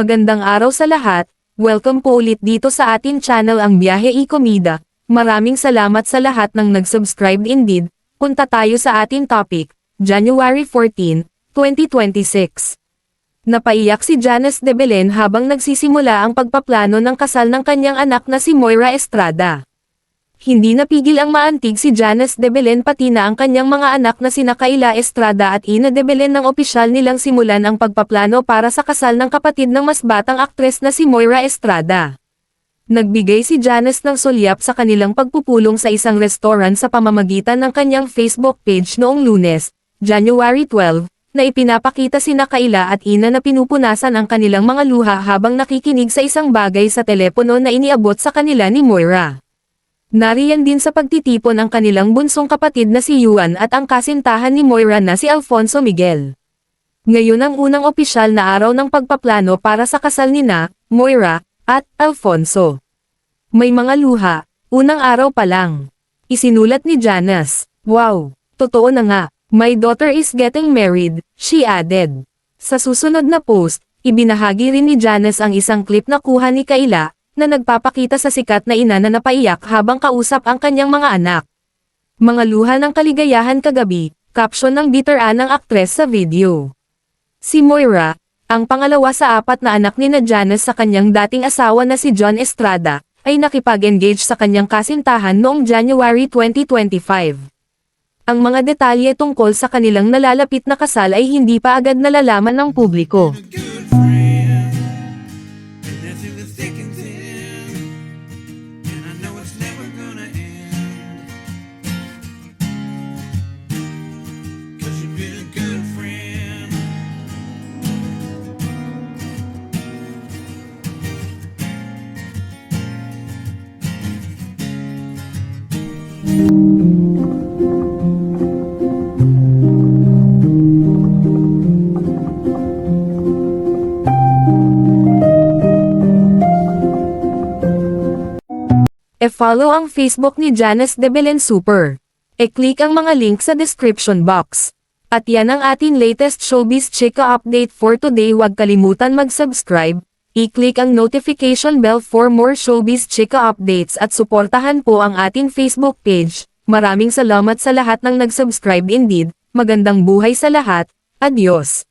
Magandang araw sa lahat, welcome po ulit dito sa atin channel ang Biyahe y Comida. Maraming salamat sa lahat ng nag-subscribe indeed. Punta tayo sa ating topic, January 14, 2026. Napaiyak si Janice de Belen habang nagsisimula ang pagpaplano ng kasal ng kanyang anak na si Moira Estrada. Hindi napigil ang maantig si Janice de Belen pati na ang kanyang mga anak na sina Kayla Estrada at Ina de Belen nang opisyal nilang simulan ang pagpaplano para sa kasal ng kapatid ng mas batang aktres na si Moira Estrada. Nagbigay si Janice ng sulyap sa kanilang pagpupulong sa isang restaurant sa pamamagitan ng kanyang Facebook page noong Lunes, January 12, na ipinapakita sina Kayla at Ina na pinupunasan ang kanilang mga luha habang nakikinig sa isang bagay sa telepono na iniabot sa kanila ni Moira. Nariyan din sa pagtitipon ang kanilang bunsong kapatid na si Yuan at ang kasintahan ni Moira na si Alfonso Miguel. Ngayon ang unang opisyal na araw ng pagpaplano para sa kasal nina, Moira, at Alfonso. May mga luha, unang araw pa lang. Isinulat ni Janice, "Wow, totoo na nga, my daughter is getting married," she added. Sa susunod na post, ibinahagi rin ni Janice ang isang clip na kuha ni Kayla, na nagpapakita sa sikat na ina na napaiyak habang kausap ang kanyang mga anak. Mga luha ng kaligayahan kagabi, caption ng bitter-an ng aktres sa video. Si Moira, ang pangalawa sa apat na anak ni Janice sa kanyang dating asawa na si John Estrada, ay nakipag-engage sa kanyang kasintahan noong January 2025. Ang mga detalye tungkol sa kanilang nalalapit na kasal ay hindi pa agad nalalaman ng publiko. E-follow ang Facebook ni Janice de Belen Super. E-click ang mga link sa description box. At yan ang ating latest showbiz chika update for today. Huwag kalimutan mag-subscribe, i-click ang notification bell for more showbiz chika updates at suportahan po ang ating Facebook page. Maraming salamat sa lahat ng nag-subscribe indeed. Magandang buhay sa lahat. Adios.